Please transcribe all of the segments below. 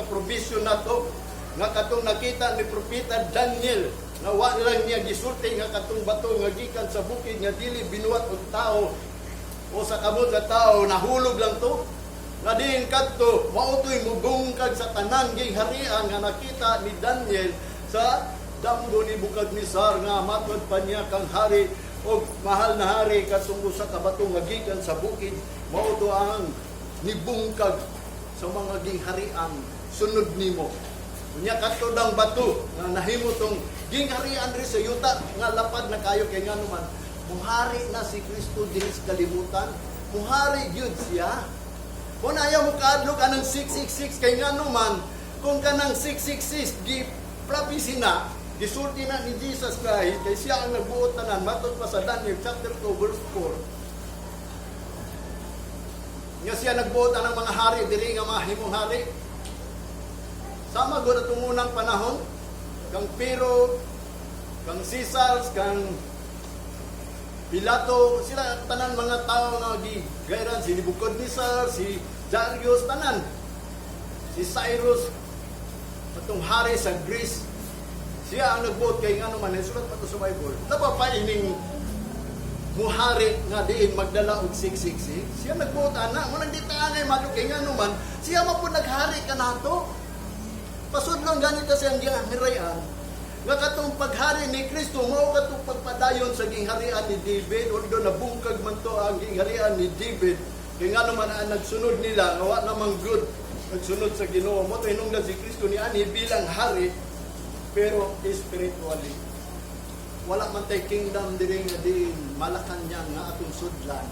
provision nato nga katong nakita ni propeta Daniel nga wa lang niya gisulti nga katong bato nga gikan sa bukid nga dili binuhat og tao o sa kamot nga tao, nahulog lang to. Nga din kadto mao to'y mubungkag sa tanan ging harian nga nakita ni Daniel sa damgo ni Bukadnezar nga matod pa niya kang hari o mahal na hari katong usa ka bato nga gikan sa bukid. Mao to ang nibungkag sa mga gingharian sunod nimo. Unya kadto dang bato nga nahimo tong gingharian ri sa yuta nga lapad na kayo kay nganuman muhari na si Kristo dinhi sa kalibutan, muhari gyud siya. Kung ayaw mo kaadlo ka ng 666 kay nganuman kung kanang 666 gi prophecy na gisulti na ni Jesus Christ kay siya ang nagbuot tanan matod pa sa Daniel chapter 2 verse 4. Nga siya nagbuot ng mga hari diri nga mga himong hari. Sama gud atong unang panahon kang Pero, kang Caesar, kang Pilato, sila tanan mga tao nga gigayran si Nebuchadnezzar, si Darius tanan. Si Cyrus atong hari sa Greece. Siya ang nagbuot kay ngano man sulat pa to sa Bible. Napapaining muhari nga diin magdala og 666. Siya nagbuot ana, mo nang ditaanay madto kay ngano man, siya man pud naghari kanato. Pasudlong ganito siyang giharian. Nga katong paghari ni Kristo, mao katong pagpadayon sa gingharian ni David, although nabungkag man to ang gingharian ni David, kaya nga naman ang nagsunod nila, nawa namang good, nagsunod sa Ginoo. Mo to hinungdan si Kristo ni ani bilang hari, pero spiritually. Wala man tay kingdom diri nga din Malacañang nga atong sudlan,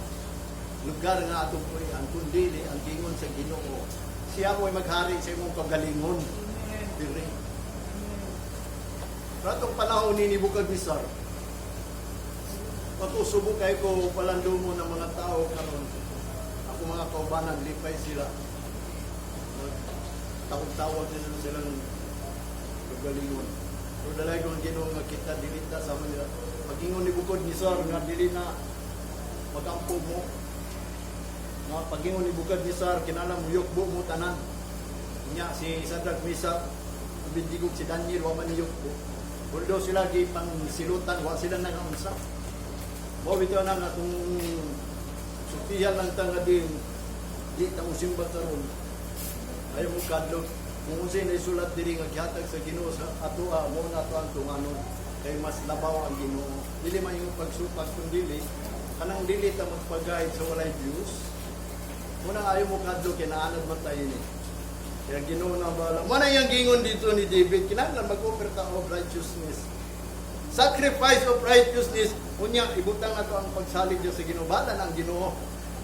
lugar nga atong puyan, kundi ang gingon sa Ginoo. Siya mo'y maghari sa imong kagalingon. Diri. Ratong panahon ni Bukadnezar, patusubok kay ko palandumo ng mga tao karon. Ako mga kaubanan, lipay sila. Tawag-tawag din silang kagalingon. Pero dalay kong Ginoo nga kita dilita sa mga pagingon ni Bukadnezar nga dili na magampog mo. Nga pagingon ni Bukadnezar kinala mo yukbo mo tanan. Nya si Sadrach, Mesach, Abednego, si Daniel wa man yukbo. Although sila gipang silutan, wa sila nangaunsa. Mo bitaw na nga kung sutihan lang tanga din, di ta usimba karon. Ayaw mo kadlok. Kung unsay na isulat diri nga gihatag sa Ginoo sa atoa, mo na to ang tunganon. Kay mas labaw ang Ginoo. Dili man yung pagsupas kung dili, kanang dili ta magpag-guide sa walay Diyos. Muna ayaw mo kadlok, kinaanad man tayo ni. Kaya Ginoo na bala. Muna yung gingon dito ni David, kinahanglan mag-offerta of righteousness. Sacrifice of righteousness. Unya, ibutang ato ang pagsalig niya sa Ginoo. Bala ng Ginoo.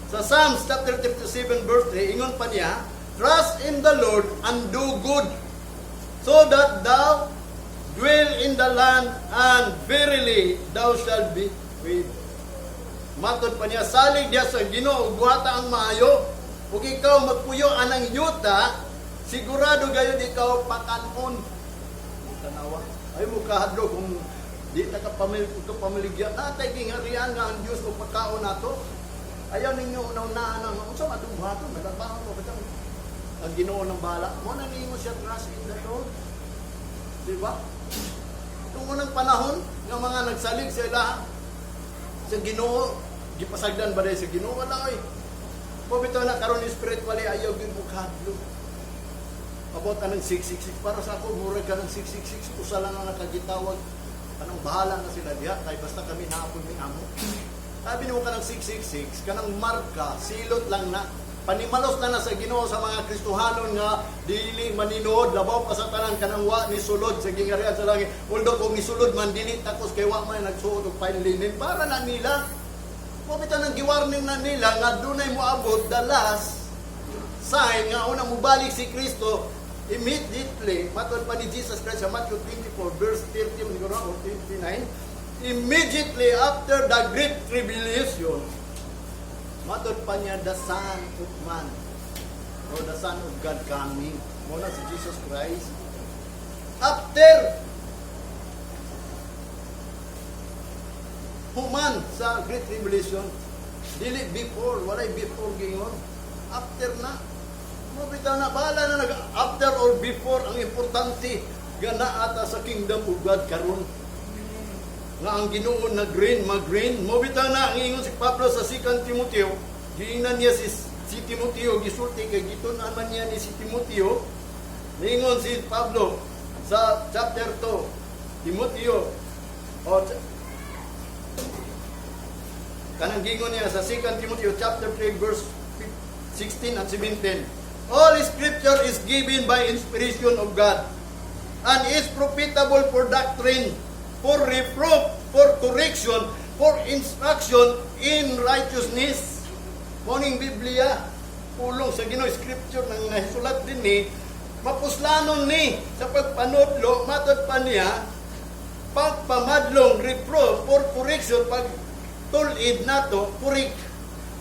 Sa Psalms chapter 37 verse 3, ingon pa niya, trust in the Lord and do good, so that thou dwell in the land, and verily thou shalt be with. Matod pa niya, salig niya sa Ginoo, buhata ang maayo. Kung ikaw magpuyo anang yuta, sigurado gayon ikaw pakanon. Tanawa. Ay mo kahadlo kung di ta ka pamiligya. Natay gingharian nga ang Dios o pagkaon nato. Ayaw ninyo unaw-unaan na unsa matong buhaton, nagtrabaho mo bitaw. Ang Ginoo ng bala. Mo na nimo siya trust in the Lord. Di ba? Nung unang panahon ng mga nagsalig sa ilaha sa Ginoo, gipasagdan ba dahil sa Ginoo wala oy. Mo bitaw na karon spiritually ayaw gyud mo kahadlo. Abot ka ng 666. Para sa ako, murag ka ng 666. Usa lang ang nakagitawag. Kanang bahala na sila diha. Kaya basta kami naapod ni amo. Sabi mo ka ng 666, kanang marka, silot lang na. Panimalos na sa Ginoo sa mga Kristohanon nga dili maninood, labaw pa sa tanan kanang wa ni sulod sa gingharian sa langit. Although kung isulod man dili takos kay wa man nagsuot og fine linen para na nila. Pabita nang giwarning na nila nga dunay moabot the last sign nga una mo balik si Kristo. Immediately, matod pa ni Jesus Christ sa Matthew 24 verse 30 or 29, immediately after the great tribulation, matod pa niya the Son of Man or the Son of God coming. Muna si Jesus Christ. After human sa great tribulation, dili before, walay before gingon. After na. Mo bitaw na bahala na nag after or before, ang importante gana ata sa kingdom of God karon. Nga ang Ginoo nag-reign, mag-reign. Mo bitaw na ang ingon si Pablo sa 2 Timoteo, giingnan niya si Timoteo, gisulti kay gitun-an man niya ni si Timoteo. Ningon si Pablo sa chapter 2, Timoteo, o kanang gingon niya sa 2 Timoteo chapter 3 verse 16 and 17. All scripture is given by inspiration of God and is profitable for doctrine, for reproof, for correction, for instruction in righteousness. Morning Biblia, pulong sa Ginoo, scripture nang nahisulat din ni, mapuslanon ni sa pagpanudlo, matod pa niya, pagpamadlong, reproof, for correction, pagtulid nato, correct,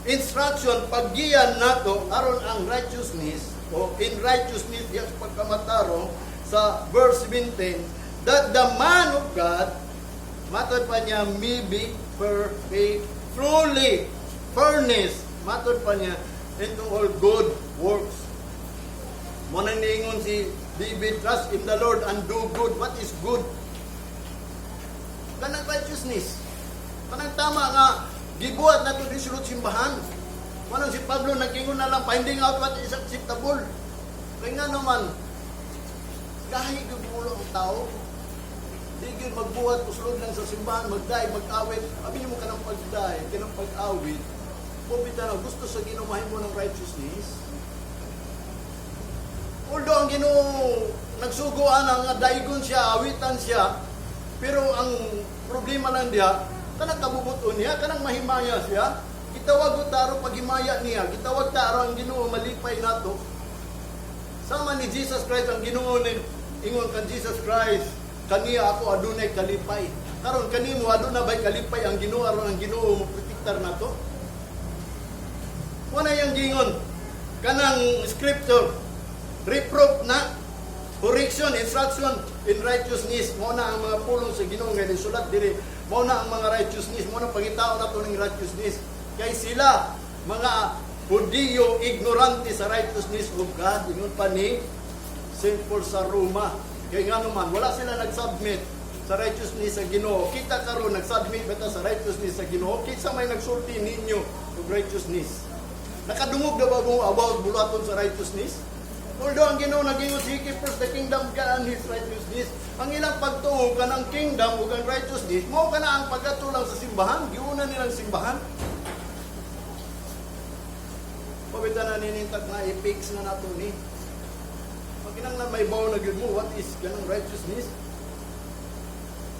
instruction, paggiyan nato, aron ang righteousness, o in righteousness, diya sa pagkamatarong, sa verse 17, that the man of God, matod pa niya, may be perfect, truly, furnished, matod pa niya, into all good works. Muna niingon si David, trust in the Lord and do good. What is good? Kanang righteousness. Kanang tama nga, gibuhat na ito di sulod simbahan. Manang si Pablo, nag-ingon na lang, finding out what is acceptable. Kaya nga naman, kahit gibulo ang tao, di yun magbuhat, usulod lang sa simbahan, magday, mag-awit. Abi mo ka ng pagday, kanang pag-awit. Pumita na, gusto sa ginumahin mo ng righteousness. Although ang Ginoo nagsuguan ang daigon siya, awitan siya, pero ang problema lang diya, kanang kabubuton niya, kanang mahimaya siya, gitawag ko taro paghimaya niya, gitawag taro ang Ginoo malipay nato. Sama ni Jesus Christ ang Ginoo ni ingon kan Jesus Christ, kaniya ako adunay kalipay. Karon kanimo aduna bay kalipay ang Ginoo aron ang Ginoo mo protektar nato. Wala yang gingon kanang scripture, reproof na, correction, instruction in righteousness. Mo na ang mga pulong sa Ginoo nga sulat diri. Mo na ang mga righteousness, mo na pagitao nato ning righteousness. Kay sila mga Hudiyo ignorante sa righteousness of God. Ingon pa ni St. Paul sa Roma. Kay nga naman wala sila nag-submit sa righteousness sa Ginoo. Kita karon nag-submit bata sa righteousness sa Ginoo. Kinsa may nagsulti ninyo og righteousness? Nakadungog na ba mo about bulaton sa righteousness? Although ang Ginoo nag-ingon, seek first the kingdom of God and His righteousness, ang ilang pagtuo ka ng kingdom o ang righteousness, mo ka na ang pagkatulang sa simbahan, giuna nilang simbahan. Pabita na ninintag na i-fix na nato ni. Pag kinanglan may baw na yun mo, what is ganang righteousness?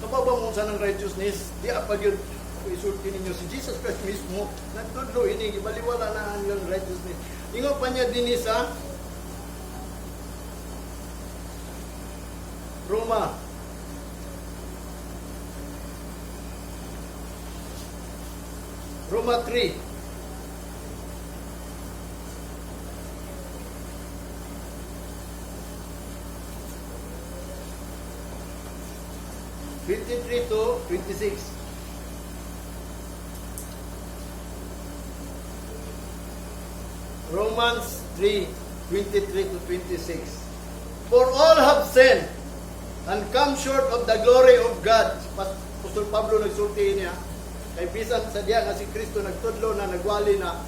Kababaw mo sa ng righteousness, di apag yun, isulti ninyo si Jesus Christ mismo, nagtudlo ini, ibaliwala na ang yung righteousness. Ingo pa niya din sa Roma. Roma 3. to 26. Romans 3:23 to 26. For all have sinned and come short of the glory of God. Apostol Pablo nagsulti niya. Kay bisan sa diya nga si Kristo nagtudlo na nagwali na.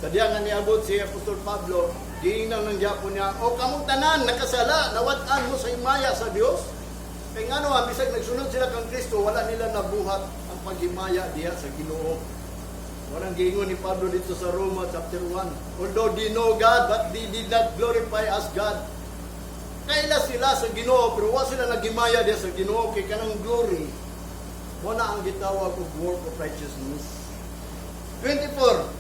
Sa diya nga niabot si Apostol Pablo, giingnan ng Japon niya, o kamong tanan nakasala, nawat-an mo sa himaya sa Dios. Kay ngano bisag nagsunod sila kang Kristo, wala nila nabuhat ang paghimaya diha sa Ginoo. Walang giingon ni Pablo dito sa Roma chapter 1. Although they know God, but they did not glorify as God. Kaila sila sa Ginoo, pero wala sila naghimaya diha sa Ginoo kay kanang glory. Wala ang gitawag og work of righteousness. 24.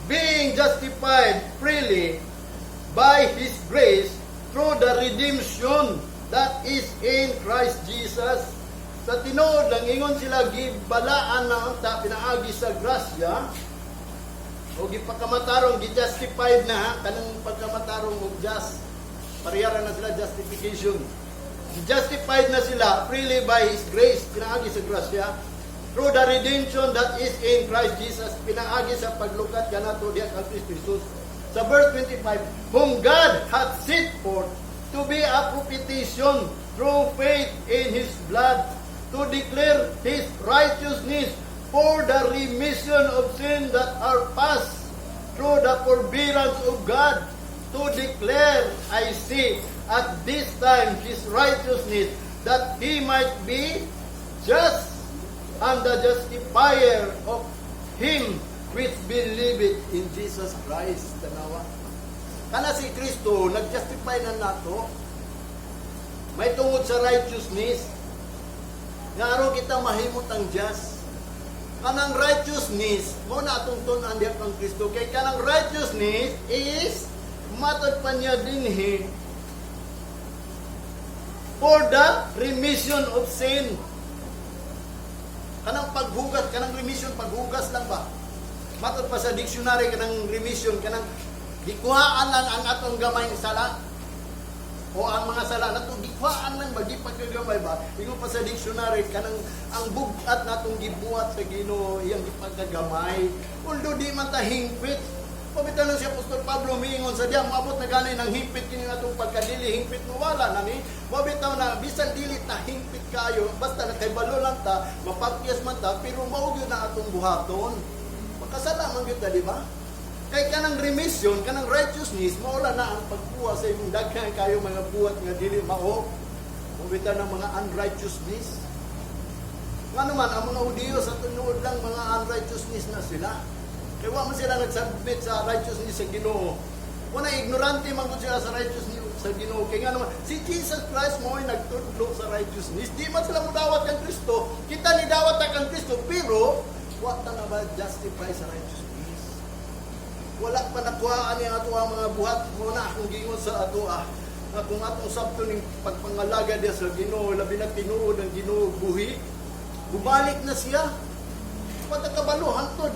Being justified freely by His grace through the redemption that is in Christ Jesus. Sa tinuod lang, ingon sila, gibalaan na unta, pinaagi sa grasya, o gipakamatarong, gi-justified na, kanang pagkamatarong o just, pariyara na sila, justification. Gi-justified na sila, freely by His grace, pinaagi sa grasya, through the redemption that is in Christ Jesus, pinaagi sa paglukat ka nato diya kang Kristo Jesus. Sa verse 25, whom God hath set forth to be a propitiation through faith in His blood, to declare His righteousness for the remission of sin that are past through the forbearance of God, to declare, I say, at this time His righteousness, that He might be just and the justifier of him which believeth in Jesus Christ. Tanawa. Kana si Kristo, nag-justify na nato. May tungod sa righteousness. Nga araw kita mahimot ang just. Kanang righteousness, mo na atong tunan diya kang Kristo. Kay kanang righteousness is matod pa niya dinhi for the remission of sin. Kanang paghugas, kanang remission, paghugas lang ba? Matod pa sa dictionary, kanang remission, kanang gikuhaan lang ang atong gamay sala. O ang mga sala na ito, gikuhaan lang ba? Di pagkagamay ba? Ingo pa sa dictionary, kanang ang bugat na itong gibuhat sa Ginoo, iyang gipagkagamay. Although di man ta hingpit, pabitan lang si Apostol Pablo, miingon sa diyan, maabot na ganay ng hingpit kini natong pagkadili, hingpit mo wala na ni. Mabitaw na, bisan dilit na hingpit kayo, basta na kay balo lang ta, mapagyas man ta, pero maugyo na atong buhaton. Makasala man yun ta, di ba? Kay kanang remission, kanang righteousness, maula na ang pagbuha sa imong daghan kayo mga buhat nga dili mao. Mabitaw ng mga unrighteousness. Nga naman, ang mga Hudiyo sa tunood lang mga unrighteousness na sila. Kaya wa man sila nag-submit sa righteousness sa Ginoo. Wala ignorante man gud sila sa righteousness sa Ginoo. Kaya nga naman, si Jesus Christ mo ay nagtudlo sa righteousness. Di man sila mudawat kang Kristo. Kita ni dawat kang Kristo, pero wa ta na ba justify sa righteousness? Wala pa nakuhaan ni ato ang mga buhat. Muna akong gingon sa ato na kung atong sabto ning pagpangalaga dia sa Ginoo, labi na tinuod ang Ginoo buhi, bumalik na siya. Patakabalo hantod.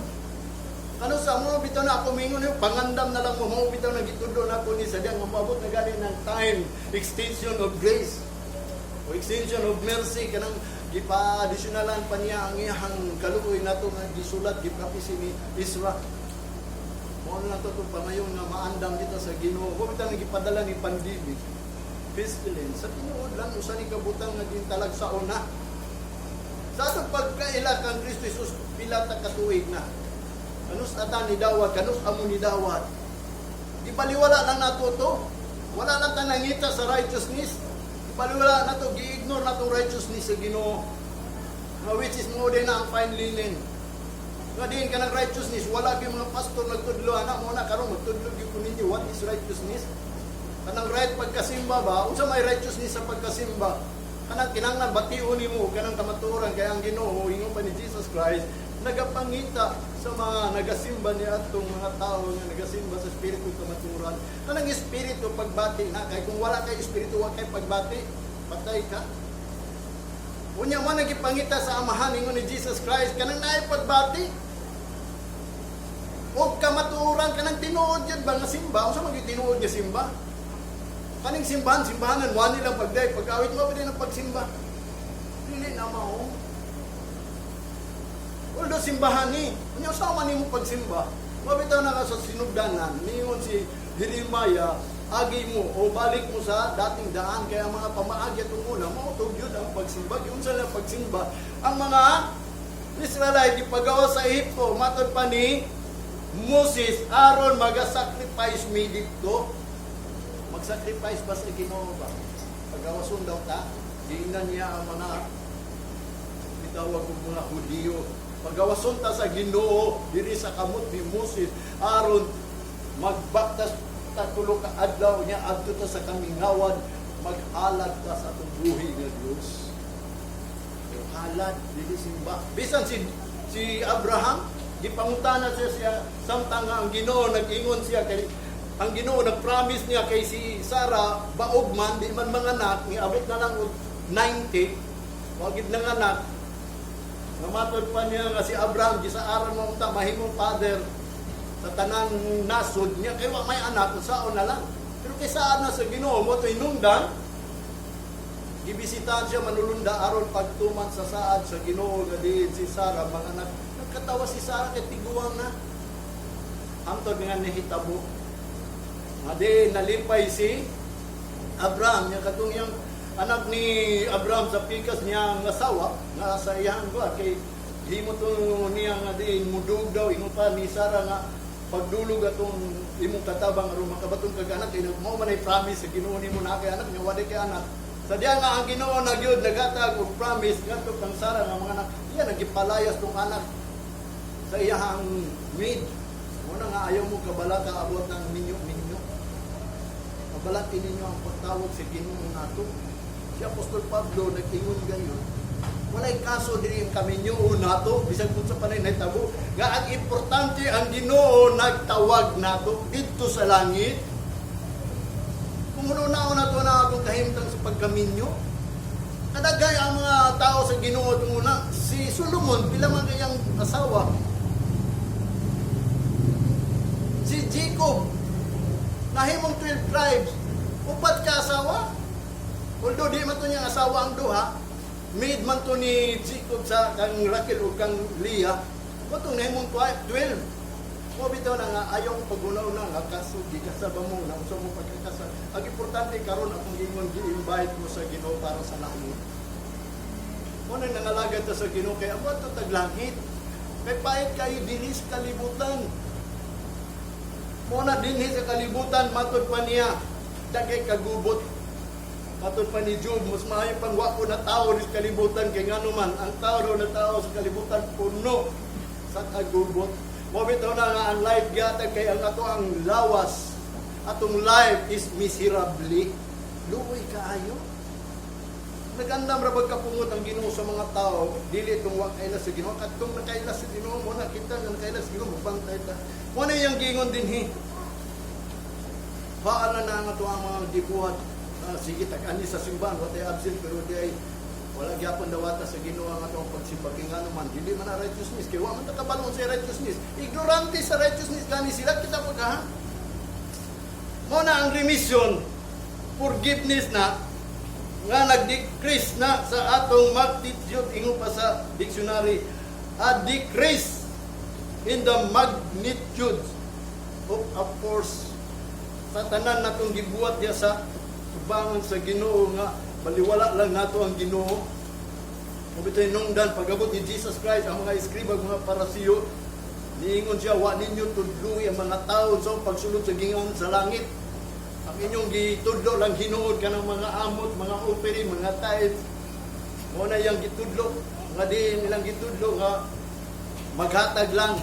Ano sa mo bitaw na ako mingon yung pangandam na lang mo bitaw na gitudo na ko ni sa diyang mababot na galing ng time extension of grace o extension of mercy kanang gipa-additionalan pa niya ang iyang kaluoy nato nga gisulat gipapisi ni Isra. Mo na to pamayon nga maandam kita sa Ginoo. Ko bitaw nga gipadala ni pandemic pestilence sa tinuod lang usa ni kabutang nga gintalag sa una. Sa atong pagkaila kang Kristo Jesus pila ta katuig na. Kanus ata ni dawat, kanus amo ni dawat. Di baliwala lang nato to. Wala lang ta nangita sa righteousness. Di baliwala na to, gi-ignore na tong righteousness sa Ginoo. Which is mo din na ang fine linen. Nga din ka ng righteousness, wala yung mga pastor nagtudlo, anak mo na karon magtudlo yung ninyo, what is righteousness? Kanang right pagkasimba ba? Unsa may righteousness sa pagkasimba? Kanang kinanglan bation nimo, kanang kamatuoran kay ang Ginoo, ingon pa ni Jesus Christ, nagapangita sa mga nagasimba niya atong mga tao nga nagasimba sa espiritu kamaturan. Kanang espiritu pagbati na kay kung wala kay espiritu wa kay pagbati, patay ka. Unya man nagipangita sa amahan ingon ni Jesus Christ kanang naay pagbati. O kamaturan kanang tinuod jud ba nga simba? Unsa man gyud tinuod nga simba? Kaning simbahan wani lang pagday pag-awit mo pa din ang pagsimba. Dili na mao. Although simbahan ni, unya sama nimo pagsimba. Mabitaw na ka sa sinugdanan, niingon si Jeremiah, agi mo o balik mo sa dating daan kaya mga pamaagi atong una, mao to gyud ang pagsimba, gyud sa pagsimba. Ang mga Israelite ipagawa sa Ehipto, matod pa ni Moses, aron maga-sacrifice mi dito. Mag-sacrifice ba sa Ginoo ba? Pagawason daw ta, diinan niya ang mga bitawag og mga Hudiyo. Pagawason ta sa Ginoo diri sa kamot ni Moses aron magbaktas ta tulo ka adlaw niya adto ta sa kamingawan maghalad ta sa atong buhi nga Dios. Halad dili simba. Bisan si Abraham gipangutana siya samtang ang Ginoo nag-ingon siya kay ang Ginoo nag-promise niya kay si Sarah baog man di man manganak ni abot na lang 90 wagid nanganak. Namatod pa niya nga si Abraham, gisaaran mo ta, mahimong father sa tanang nasod niya, kaya may anak, saon na lang. Pero kay saan na sa Ginoo mo, ito inungdan, gibisitahan siya manulunda aron pagtuman sa saad sa Ginoo, gadiin si Sarah, mga anak. Nagkatawa si Sarah, kay tiguang na. Hantod nga nahitabo, Nga di nalipay si Abraham, yung katong yung anak ni Abraham sa pikas niya ang asawa, nga sa iyang buwan, kay himo to niya nga di mudug daw, ingon pa ni Sarah nga, pagdulog atong imong katabang aron makabatong kag anak, kay mao man ay promise sa Ginoo nimo na kay anak, nga wala kay anak. Sa diya nga ang Ginoo nagyud nagatag og promise ngadto kang Sarah nga mga anak, iya nagipalayas tong anak sa iyang maid. Muna nga ayaw mo kabala ka abot ng minyo. Kabalatin ninyo ang pagtawag sa Ginoo nato. Si Apostol Pablo nag-ingon gayon. Walay kaso diri kami nyo nato bisag kun sa panay nahitabo nga ang importante ang Ginoo nagtawag nato didto sa langit. Kung una nato na atong kahimtang sa pagkaminyo. Kadagay ang mga tao sa Ginoo tunguna si Solomon pila man kayang asawa. Si Jacob nahimong 12 tribes, upat ka asawa. Although di man to niyang asawa ang duha, maid man to ni Jacob sa kang Raquel o kang Leah, katong nahimong 12. Mo bitaw na nga ayaw pagunaw na nga kaso gikasaba mo na usa mo pagkakasal. Ang importante karon akong ingon gi-invite mo sa Ginoo para sa langit. Mo nang nangalagad ta sa Ginoo kay abot to taglangit. Kay pait kayo dinis kalibutan. Muna dinhi sa kalibutan, matod pa niya, dagay kagubot. Matod pa ni Job, mas maayo pang wako na tao sa kalibutan, kay nga naman, ang tao na tao sa kalibutan, puno sa kagubot. Mabitaw na nga ang life gatag, kay ang ato ang lawas, atong life is miserably. Luoy kaayo. Nagandam ra pagkapungot ang Ginoo sa mga tao, dili itong wakailas sa Ginoo. Katong nakailas sa Ginoo, muna kita nga nakailas sa Ginoo, magbantay ta. Muna yung gingon din baala na nga ito ang mga gibuhat. Sige, tag-ani sa simbahan, watay absent, pero di ay wala gyapon dawata sa Ginoo ang atong pagsimba. Kaya nga naman, hindi man na righteousness. Kaya wala man takabalon sa righteousness. Ignorante sa righteousness, gani sila kita pagkahan. Muna ang remission, forgiveness na, nga nag-decrease na sa atong magnitude, ingo pa sa dictionary, a decrease in the magnitude of a force. Sa tanan natong gibuhat niya sa tubangan sa Ginoo nga baliwala lang nato ang Ginoo. Mabitoy nungdan pagabot ni Jesus Christ ang mga eskriba mga parasiyo, niingon siya wa ninyo tudloy ang mga tao sa pagsulod sa gingon sa langit. Ang inyong gitudlo lang hinuod kanang mga amot, mga operi, mga tithes. Mo na yang gitudlo, nga di nilang gitudlo nga maghatag lang.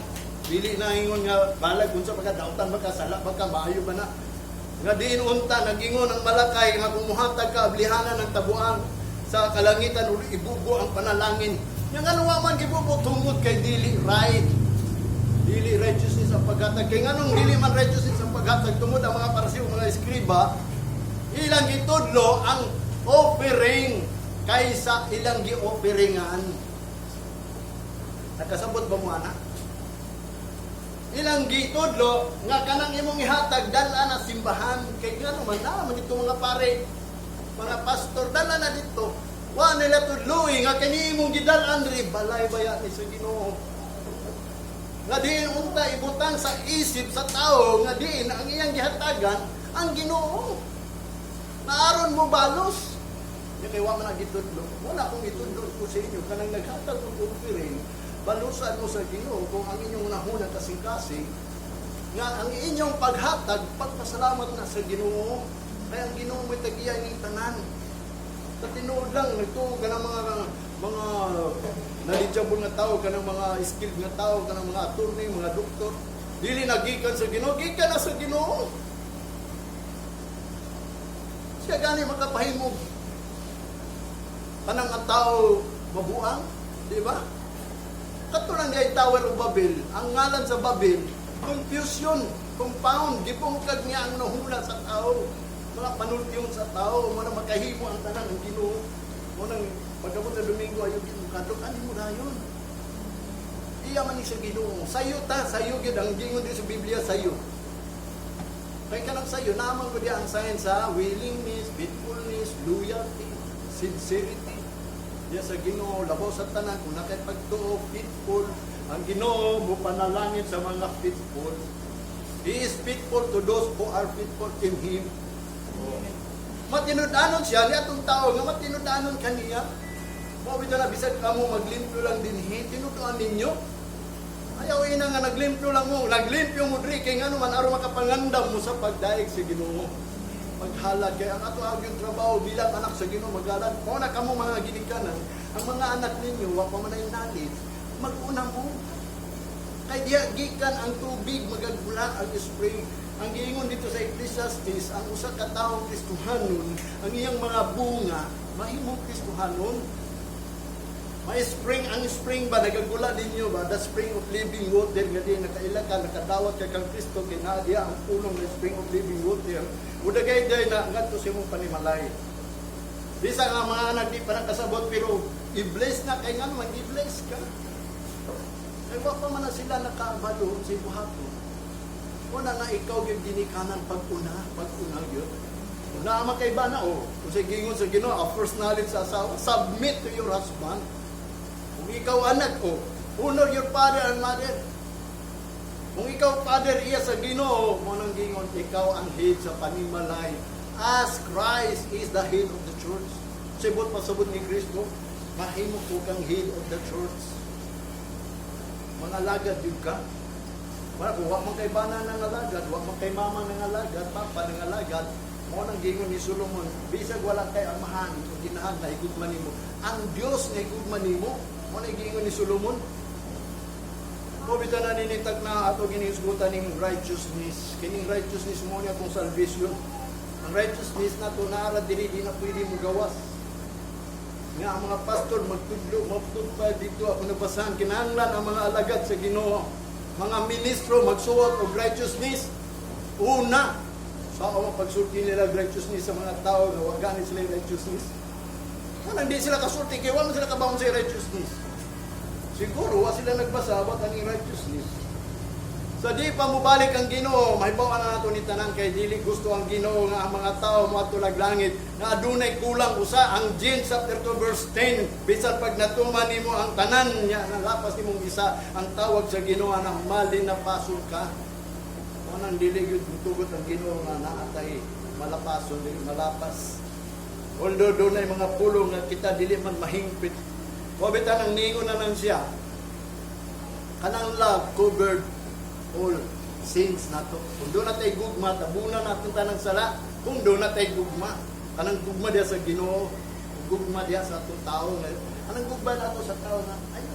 Dili na ingon nga balag kung sa pagkadautan baka sala baka maayo ba na. Nga diin unta nagingon ang malakay nga kumuhatag ka ablihanan ng tabuan sa kalangitan uli ibubo ang panalangin. Yang ano man gibubo tungod kay dili right. Dili righteousness ang paghatag. Kaya nga nung dili man righteousness ang paghatag, tungod ang mga parasiw, mga eskriba, ilang gitudlo ang offering kaysa ilang gi-offeringan. Nakasabot ba mo, anak? Ilang gitudlo, nga kanang imong ihatag, dala na simbahan. Kaya nga naman, naman dito mga pare, mga pastor, dala na dito. Wa nila tudloy, nga kani imong gidalan, balay baya ni sa Ginoo. Nga diin unta ibutang sa isip sa tao nga diin ang iyang gihatagan ang Ginoo. Naaron mo balos. Nya kay wa man gitudlo. Wala akong gitudlo ko sa inyo kanang naghatag og offering, balusan mo sa Ginoo kung ang inyong nahuna kasing-kasing nga ang inyong paghatag pagpasalamat na sa Ginoo. Kay ang Ginoo mo'y tagiya ning tanan. Sa tinuod lang nagtuo kanang mga knowledgeable nga tao, kanang mga skilled nga tao, kanang mga attorney, mga doktor, dili nagikan sa Ginoo, gikan na sa Ginoo. Siya gani makapahimog. Kanang ang tao mabuang, di ba? Katulang niya Tower of Babel, ang ngalan sa Babel, confusion, compound, gipungkag niya ang nahula sa tao, mga panultiyon sa tao, mga makahimo ang tanan ng Ginoo. Munang pagkabot na Domingo ayo kadlok ani mo dayon. Iya man ni sa Ginoo. Sayo ta, sayo gid ang gingon di sa Biblia sayo. Kay kanang sayo naman ko di ang sign sa willingness, faithfulness, loyalty, sincerity. Diya sa Ginoo labaw sa tanan kung nakay pagtuo, faithful. Ang Ginoo mo panalangin sa mga faithful. He is faithful to those who are faithful in Him. Matinudanon siya, niya itong tao nga matinudanon kaniya. Mabito na, bisag ka mo maglimpyo lang din, tinutuan ninyo. Ayaw ina nga naglimpyo lang mo, naglimpyo mo diri, kaya nga naman, araw makapangandam mo sa pagdaig sa Ginoo. Maghalad, kaya ang ato yung trabaho bilang anak sa Ginoo, maghalad. Kung na kamo mga ginikanan, ang mga anak ninyo, wapa man ay nalit, mag-una mo. Kaya diya, gikan ang tubig, magagula ang spring. Ang giingon dito sa Ecclesiastes, ang usa ka taong Kristohanon, ang iyang mga bunga, mahimong Kristohanon. May spring, ang spring ba, nagagula ninyo ba? The spring of living water, nga di nakaila ka, nakadawat ka kang Kristo, kinadiya ang pulong ng spring of living water. Udagay day na, ngadto si mong panimalay. Bisa nga mga anak di pa nakasabot, pero i-bless na, kaya nga naman, i-bless ka. Ay, pa man na sila nakabalo sa buhato. Una na ikaw yung ginikanan pag-una yun. Una ang makaiba na, kung sa gingon sa Ginoo, first knowledge sa asawa, submit to your husband. Kung ikaw anak, honor your father and mother. Kung ikaw father, iya sa Ginoo, mo nang gingon, ikaw ang head sa panimalay. As Christ is the head of the church. Sibot pasabot ni Kristo, mahimo ko kang head of the church. Mga lagad yun ka. Wala, kung wak man kay bana ng alagad, wak man kay mama ng alagad, papa ng alagad, mo nang gingon ni Solomon, bisag wala kay amahan, o ginahan na higugman nimo. Ang Dios na higugman nimo, mo nang gingon ni Solomon. Ko bitaw na ninitag na ato ginisgutan ning righteousness. Kining righteousness mo niya kung salvation. Ang righteousness na to naara diri di na pwede mo gawas. Nga ang mga pastor magtudlo dito ako nabasahan kinahanglan ang mga alagad sa Ginoo. Mga ministro magsuwat og righteousness. Una, sa pagsulti nila righteousness sa mga tao na wag ganit sila righteousness. Kung hindi sila kasulti, kaya wala sila kabaon sa righteousness. Siguro, wala sila nagbasa about ang righteousness. Sa di pa mo balik ang Ginoo, mahibaw na nato ni tanan kay dili gusto ang Ginoo nga ang mga tao moadto langit na adunay kulang usa ang James chapter 2 verse 10 bisan pag natuman nimo ang tanan niya nang lapas nimong isa ang tawag sa Ginoo na malinapason ka. Anang dili gyud tugot ang Ginoo nga naatay malapason dili malapas. Although dunay mga pulong nga kita dili man mahingpit. Wa bitan ang ningon na lang siya. Kanang love covered all sins nato. Kung doon natay gugma, tabunan natin tanang sala. Kung doon natay gugma, kanang gugma diya sa Ginoo, gugma diya sa atong tao ngayon. Anong gugma nato sa tao na, ayun,